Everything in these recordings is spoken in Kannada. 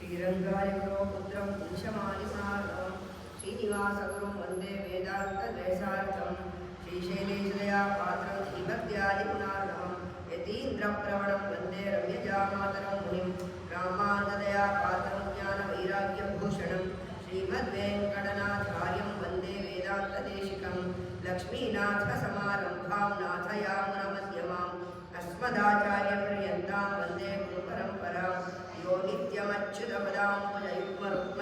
श्रीरङ्गायगुरो पुत्रं पुंशमालिमार्गं श्रीनिवासगुरुं वन्दे वेदान्तद्वैसार्थं श्रीशैलेशदया पात्रं श्रीभक्त्यादिगुणार्णवं यतीन्द्रप्रवणं वन्दे रम्यजामातरं मुनिं रामानुजदया पात्रं ज्ञानवैराग्यभूषणं श्रीमद्वेङ्कटनाथार्यं वन्दे वेदान्तदेशिकं लक्ष्मीनाथसमारम्भां नाथयामुनमध्यमाम् अस्मदाचार्यपर्यन्तां वन्दे गुरुपरम्परां यो नित्यमच्युतपदाम्बुजयुग्मरुक्म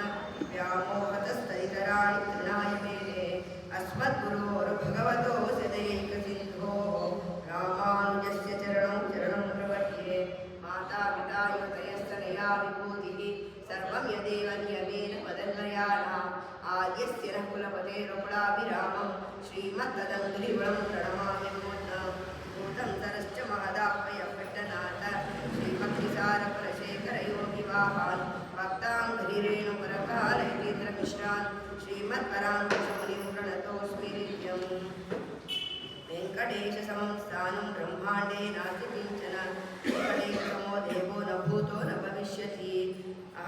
व्यामोहतस्तदितराणि तृणाय मेने अस्मद्गुरोर्भगवतोऽस्य दयैकसिन्धोः रामानुजस्य चरणं प्रपद्ये मातापिता युतयस्तनया विभूतिः सर्वं यदेव नियमेन मदन्वयानाम् आद्यस्य नः कुलपतेरुकुलाभिरामं श्रीमत्तदङ्घ्रिवळं प्रणमामि भूतं सरश्च महदाह्वयपट्टनाथ श्रीभक्तिसारकुलशेखरयोगिवाहान् भक्ताङ्घ्रिरेणुपरकालयतीन्द्रमिश्रान् श्रीमत्पराङ्कुशमुनिं प्रणतोऽस्मि नित्यम् वेङ्कटेशसमं स्थानं ब्रह्माण्डे नास्ति किञ्चन वेङ्कटेशसमो देवो न भूतो न भविष्यति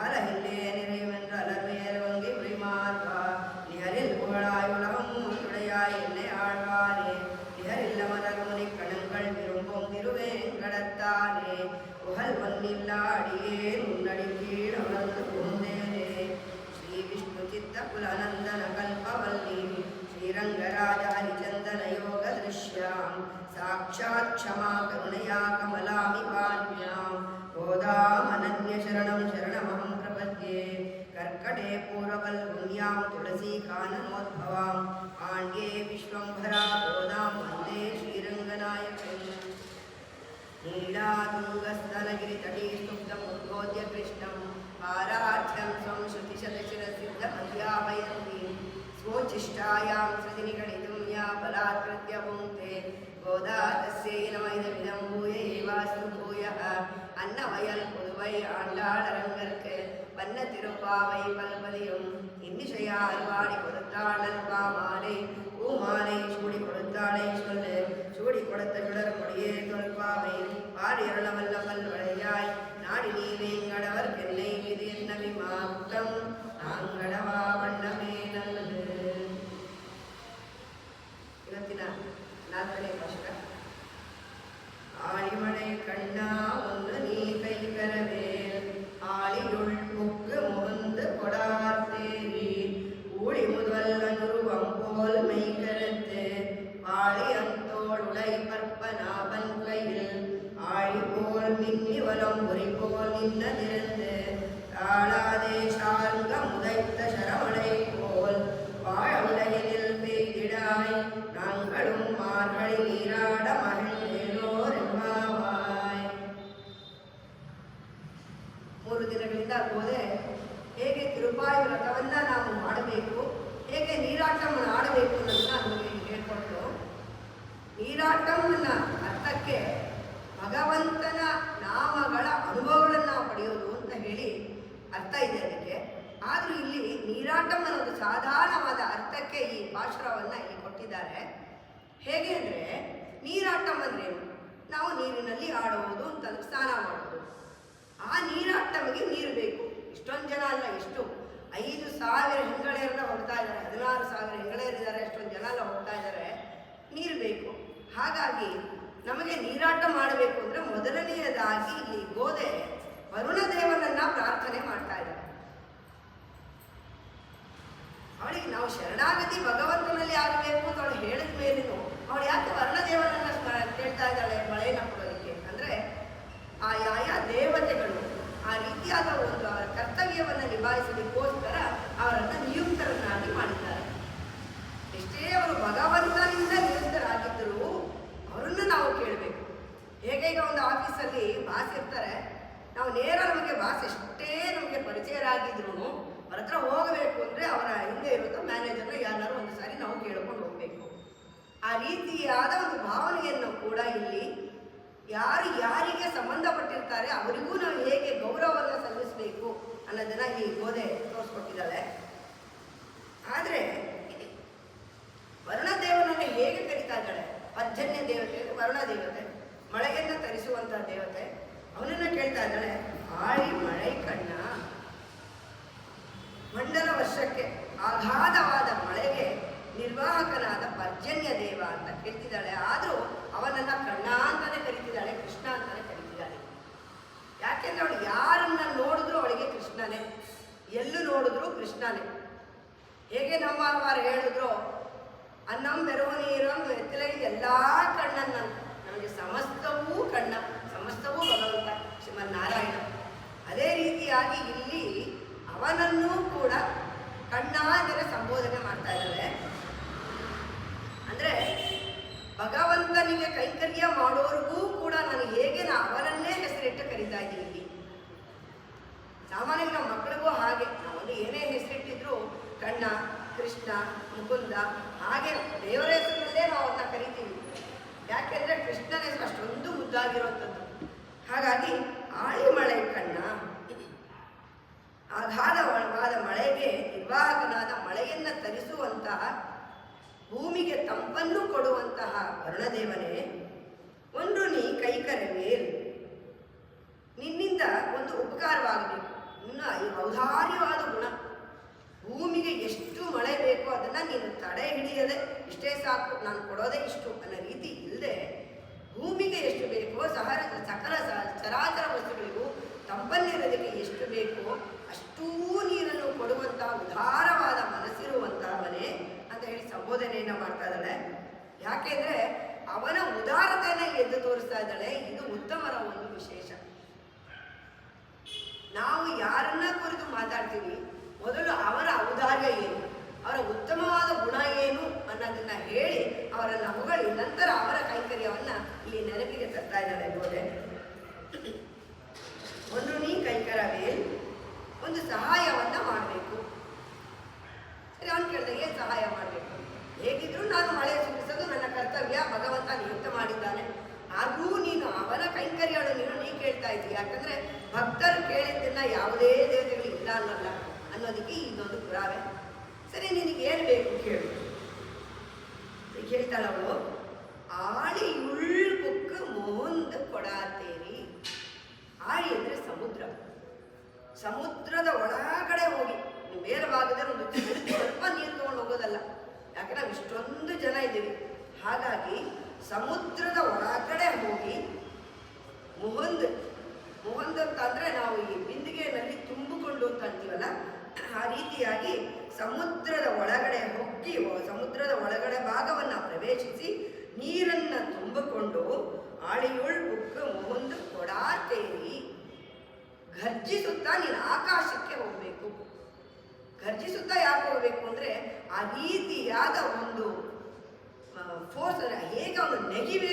ஆலகில்லே நிறைவென்று அலர்மையல்வங்கி புரிமார்பா நிகரில் புகழாய் உலகம் உடையாய் என்னை ஆழ்வானே நிகரில்ல மலர்முனி கணங்கள் விரும்பும் திருவேங்கடத்தானே புகழ் வன்னில்லாடியே முன்னடி கீழ் அமர்ந்து பூந்தேனே ஸ்ரீ விஷ்ணு சித்த குலநந்தன கல்பவல்லி ஸ்ரீரங்கராஜ ஹரிச்சந்தன யோக திருஷ்யாம் சாட்சாத் க்ஷமா கருணையா கமலாமி பான்யாம் गोदामनन्यशरणं शरणमहं प्रपद्ये कर्कटे पूर्ववल्गुण्यां तुलसीकाननोद्भवाम् आण्ड्ये विश्वम्भरा गोदां वन्दे श्रीरङ्गनायकम् नीलातुङ्गस्तनगिरितटी स्तुब्धमुद्बोध्य कृष्णं पारार्थ्यं स्वं श्रुतिशतशिरसिद्धमध्यापयन्ति स्वोच्छिष्टायां श्रुतिनिगणितुं या बलात्कृत्य पुङ्क्ते गोदा तस्यै नमैदमिदं भूय एवास्तु भूयः அன்னவயல் புதுவை ஆண்டாளரங்கற்கு வண்ண திருப்பாவை பல்பதியும் இன்னிசையா அல்வாடி கொடுத்தாளல் பாமாலை பூமாலை சூடி கொடுத்தாளை சொல்லு சூடி கொடுத்த சுடர் கொடியே தொல்பாவை பாடி அருளவல்ல பல்வளையாய் நாடி நீ வேங்கடவர் கென்னை மீது என்ன விமாப்தம் நாங்கடவா வண்ணமே நல்லது. ಇವತ್ತಿನ 4ನೇ ಪುಸ್ತಕ ஆழிமழை கண்ணா ஒன்று நீ கை பெறவேல் ஆழியுள் புக்கு முகந்து கொடாத்தேரி ஊழி முதல்வனுருவம் போல் மெய்கருத்து ஆழி அந்தோளுடை பற்பனாபன் கையில் ஆழி போல் மின்னி வலம் உரி போல் நின்னதிருந்து தாளாதே சார்ந்த முதைத்த சரவணை போல் வாழ உலகினில் பெய்திடாய் நாங்களும் மார்கழி நீராட மகிழ்ந்தேனோர் ಎಂಬಾವಾಯ್. 3 ದಿನಗಳಿಂದ ಹೋದೆ ಹೇಗೆ ತಿರುಪಾಯಿ ವ್ರತವನ್ನು ನಾವು ಮಾಡಬೇಕು, ಹೇಗೆ ನೀರಾಟವನ್ನು ಆಡಬೇಕು ಅನ್ನೋದನ್ನ ನಮಗೆ ಹೇಳ್ಕೊಟ್ಟು, ನೀರಾಟವನ್ನು ಅರ್ಥಕ್ಕೆ ಭಗವಂತನ ನಾಮಗಳ ಅನುಭವಗಳನ್ನು ನಾವು ಪಡೆಯೋದು ಅಂತ ಹೇಳಿ ಅರ್ಥ ಇದೆ ಅದಕ್ಕೆ. ಆದರೂ ಇಲ್ಲಿ ನೀರಾಟಂ ಅನ್ನೋದು ಸಾಧಾರಣವಾದ ಅರ್ಥಕ್ಕೆ ಈ ಪಾಶುರವನ್ನು ಇಲ್ಲಿ ಕೊಟ್ಟಿದ್ದಾರೆ. ಹೇಗೆ ಅಂದರೆ ನೀರಾಟಂ ಅಂದ್ರೇನು? ನಾವು ನೀರಿನಲ್ಲಿ ಆಡುವುದು ಅಂತ ಸ್ನಾನ ಮಾಡುವುದು. ಆ ನೀರಾಟಮಿಗೆ ನೀರು ಬೇಕು. ಇಷ್ಟೊಂದು ಜನ ಅಲ್ಲ, ಎಷ್ಟು 5,000 ಹೆಂಗಳೆಯರನ್ನ ಹೋಗ್ತಾ ಇದ್ದಾರೆ, 16,000 ಹೆಂಗಳೆಯರಿದ್ದಾರೆ, ಎಷ್ಟೊಂದು ಜನ ಎಲ್ಲ ಹೋಗ್ತಾ ಇದ್ದಾರೆ. ನೀರು ಬೇಕು. ಹಾಗಾಗಿ ನಮಗೆ ನೀರಾಟ ಮಾಡಬೇಕು ಅಂದರೆ ಮೊದಲನೆಯದಾಗಿ ಇಲ್ಲಿ ಗೋದೆ ವರುಣ ದೇವನನ್ನ ಪ್ರಾರ್ಥನೆ ಮಾಡ್ತಾ ಇದ್ದಾರೆ. ಅವಳಿಗೆ ನಾವು ಶರಣಾಗತಿ ಭಗವಂತನಲ್ಲಿ ಆಗಬೇಕು ಅಂತ ಅವಳು ಹೇಳಿದ ಮೇಲೂ ಅವಳು ಯಾಕೆ ವರ್ಣದೇವನನ್ನ ಕೇಳ್ತಾ ಇದ್ದಾಳೆ ಮಳೆನ ಕೊಡೋದಕ್ಕೆ ಅಂದರೆ ಆ ಯಾವ ದೇವತೆಗಳು ಆ ರೀತಿಯಾದ ಒಂದು ಅವರ ಕರ್ತವ್ಯವನ್ನು ನಿಭಾಯಿಸಲಿಕ್ಕೋಸ್ಕರ ಅವರನ್ನು ನಿಯುಕ್ತರನ್ನಾಗಿ ಮಾಡಿದ್ದಾರೆ. ಎಷ್ಟೇ ಅವರು ಭಗವಂತನಿಂದ ನಿಯುಕ್ತರಾಗಿದ್ದರೂ ಅವರನ್ನು ನಾವು ಕೇಳಬೇಕು. ಹೇಗೆ ಒಂದು ಆಫೀಸಲ್ಲಿ ಬಾಸ್ ಇರ್ತಾರೆ, ನಾವು ನೇರ ನಮಗೆ ಬಾಸ್ ಎಷ್ಟೇ ನಮಗೆ ಪರಿಚಯರಾಗಿದ್ರು ಅವ್ರ ಹತ್ರ ಹೋಗಬೇಕು ಅಂದರೆ ಅವರ ಹಿಂದೆ ಇರುವಂಥ ಮ್ಯಾನೇಜರ್ನ ಯಾರು ಒಂದು ಸಾರಿ ನಾವು ಕೇಳ್ಕೊಂಡು ಹೋಗಬೇಕು. ಆ ರೀತಿಯಾದ ಒಂದು ಭಾವನೆಯನ್ನು ಕೂಡ ಇಲ್ಲಿ ಯಾರಿಗೆ ಸಂಬಂಧಪಟ್ಟಿರ್ತಾರೆ ಅವರಿಗೂ ನಾವು ಹೇಗೆ ಗೌರವವನ್ನು ಸಲ್ಲಿಸಬೇಕು ಅನ್ನೋದನ್ನ ಈ ಗೋದೆ ತೋರಿಸ್ಕೊಟ್ಟಿದ್ದಾಳೆ. ಆದರೆ ವರುಣ ದೇವನನ್ನು ಹೇಗೆ ಕರೀತಾ ಇದ್ದಾಳೆ? ಪರ್ಜನ್ಯ ದೇವತೆ ವರುಣ ದೇವತೆ, ಮಳೆಯನ್ನು ತರಿಸುವಂಥ ದೇವತೆ. ಅವನನ್ನು ಕೇಳ್ತಾ ಇದ್ದಾಳೆ, ಆಳಿ ಮಳೆ ಕಣ್ಣ ಕೃಷ್ಣನೇ. ಹೇಗೆ ನಮ್ಮ ಮಾರು ಹೇಳಿದ್ರು, ಅನ್ನಂ ಬೆರುವ ನೀರಂ ಎತ್ತಲೈ ಎಲ್ಲ ಕಣ್ಣನ್ನ, ನಮಗೆ ಸಮಸ್ತವೂ ಕಣ್ಣ, ಸಮಸ್ತವೂ ಭಗವಂತ ಶ್ರೀಮನ್ನಾರಾಯಣ. ಅದೇ ರೀತಿಯಾಗಿ ಇಲ್ಲಿ ಅವನನ್ನೂ ಕೂಡ ಕಣ್ಣ ಅಂದರೆ ಸಂಬೋಧನೆ ಮಾಡ್ತಾ ಇದ್ದಾರೆ. ಅಂದರೆ ಭಗವಂತನಿಗೆ ಕೈಂಕರ್ಯ ಮಾಡೋರಿಗೂ ಕೂಡ ನಾನು ಹೇಗೆ ಅವನನ್ನೇ ಹೆಸರಿಟ್ಟು ಕರೀತಾ ಇದ್ದೀನಿ. ಇಲ್ಲಿ ಸಾಮಾನ್ಯವಾಗಿ ನಮ್ಮ ಮಕ್ಕಳಿಗೂ ಹಾಗೆ ನಾವೊಂದು ಏನೇ ಹೆಸರಿಟ್ಟಿದ್ರು ಕಣ್ಣ, ಕೃಷ್ಣ, ಮುಕುಂದ ಹಾಗೆ ದೇವರ ಹೆಸರಿನಲ್ಲೇ ನಾವು ಅವನ್ನ ಕರಿತೀವಿ. ಯಾಕೆಂದರೆ ಕೃಷ್ಣನ ಹೆಸರು ಅಷ್ಟೊಂದು ಮುದ್ದಾಗಿರುವಂಥದ್ದು. ಹಾಗಾಗಿ ಆಳಿಮಳೆ ಕಣ್ಣ, ಅಗಾಧವಾದ ಮಳೆಗೆ ನಿರ್ವಾಹಕನಾದ ಮಳೆಯನ್ನು ತರಿಸುವಂತಹ, ಭೂಮಿಗೆ ತಂಪನ್ನು ಕೊಡುವಂತಹ ವರುಣದೇವನೇ, ಒಂದು ನೀ ಕೈಕರವೇಲ್, ನಿನ್ನಿಂದ ಒಂದು ಉಪಕಾರವಾಗಬೇಕು. ಇನ್ನು ಔದಾರ್ಯವಾದ ಗುಣ, ಭೂಮಿಗೆ ಎಷ್ಟು ಮಳೆ ಬೇಕೋ ಅದನ್ನು ನೀನು ತಡೆ ಹಿಡಿಯದೆ ಇಷ್ಟೇ ಸಾಕು ನಾನು ಕೊಡೋದೇ ಇಷ್ಟು ಅನ್ನೋ ರೀತಿ ಇಲ್ಲದೆ, ಭೂಮಿಗೆ ಎಷ್ಟು ಬೇಕೋ ಸಕಲ ಚರಾಚರ ವಸ್ತುಗಳಿಗೂ ತಂಪನ್ನಿರೋದಕ್ಕೆ ಎಷ್ಟು ಬೇಕೋ ಅಷ್ಟೂ ನೀರನ್ನು ಕೊಡುವಂತಹ ಉದಾರವಾದ ಮನಸ್ಸಿರುವಂತಹವನೇ ಅಂತ ಹೇಳಿ ಸಂಬೋಧನೆಯನ್ನು ಮಾಡ್ತಾ ಇದ್ದಾಳೆ. ಯಾಕೆಂದ್ರೆ ಅವನ ಉದಾರತೆಯನ್ನು ಎದ್ದು ತೋರಿಸ್ತಾ ಇದ್ದಾಳೆ. ಇದು ಉತ್ತಮರ ಒಂದು ವಿಶೇಷ. ನಾವು ಯಾರನ್ನ ಕುರಿತು ಮಾತಾಡ್ತೀವಿ, ಮೊದಲು ಅವರ ಔದಾರ್ಯ ಏನು, ಅವರ ಉತ್ತಮವಾದ ಗುಣ ಏನು ಅನ್ನೋದನ್ನ ಹೇಳಿ ಅವರನ್ನ ಹೊಗಳಿ ನಂತರ ಅವರ ಕೈಂಕರ್ಯವನ್ನ ಇಲ್ಲಿ ನೆನಪಿಗೆ ತರ್ತಾ ಇದ್ದಾಳೆ. ಗೋಡೆ ಒಂದು ನೀ ಕೈಕರವೇ, ಒಂದು ಸಹಾಯವನ್ನ ಮಾಡಬೇಕು. ಸರಿ, ಅವನು ಕೇಳಿದೆ ಏನು ಸಹಾಯ ಮಾಡಬೇಕು? ಹೇಗಿದ್ರು ನಾನು ಮಳೆ ಸುರಿಸೋದು ನನ್ನ ಕರ್ತವ್ಯ, ಭಗವಂತ ನಿಯುಕ್ತ ಮಾಡಿದ್ದಾನೆ. ಆದರೂ ನೀನು ಅವನ ಕೈಂಕರ್ಯಗಳು ನೀ ಕೇಳ್ತಾ ಇದ್ದೀವಿ. ಯಾಕಂದ್ರೆ ಭಕ್ತರು ಕೇಳಿದ್ದನ್ನ ಯಾವುದೇ ದೇವತೆಗಳು ಇಲ್ಲ ಅನ್ನಲ್ಲ ಅನ್ನೋದಕ್ಕೆ ಇದೊಂದು ಪುರಾವೆ. ಸರಿ, ನಿನಗೆ ಏನು ಬೇಕು ಕೇಳು. ಕೇಳ್ತಾಳವಳು, ಆಳಿ ಉಳ್ಬುಕ್ ಮೋಂದ್ ಕೊಡಾತೇರಿ. ಆಳಿ ಅಂದರೆ ಸಮುದ್ರ. ಸಮುದ್ರದ ಒಳಗಡೆ ಹೋಗಿ, ನೀವು ಬೇರೆ ಭಾಗದಲ್ಲಿ ಒಂದು ಸ್ವಲ್ಪ ನೀರು ತಗೊಂಡು ಹೋಗೋದಲ್ಲ. ಯಾಕೆ ನಾವು ಇಷ್ಟೊಂದು ಜನ ಇದ್ದೀವಿ. ಹಾಗಾಗಿ ಸಮುದ್ರದ ಒಳಗಡೆ ಹೋಗಿ ಮುಹಂದ್ ಅಂತ ಅಂದರೆ ನಾವು ಈ ಬಿಂದಿಗೆಯಲ್ಲಿ ತುಂಬಿಕೊಂಡು ಅಂತ ಅಂತೀವಲ್ಲ, ಆ ರೀತಿಯಾಗಿ ಸಮುದ್ರದ ಒಳಗಡೆ ಹೋಗಿ ಸಮುದ್ರದ ಒಳಗಡೆ ಭಾಗವನ್ನು ಪ್ರವೇಶಿಸಿ ನೀರನ್ನು ತುಂಬಿಕೊಂಡು ಆಳಿಯುಳ್ ಬುಕ್ ಮುಹಂದ್ ಕೊಡಾತೇರಿ, ಗರ್ಜಿಸುತ್ತಾ ನೀನು ಆಕಾಶಕ್ಕೆ ಹೋಗಬೇಕು. ಗರ್ಜಿಸುತ್ತಾ ಯಾಕೆ ಹೋಗಬೇಕು ಅಂದರೆ ಆ ರೀತಿಯಾದ ಒಂದು ಫೋರ್ಸ್, ಹೇಗೆ ಅವನು ನೆಗಿಬೇಕು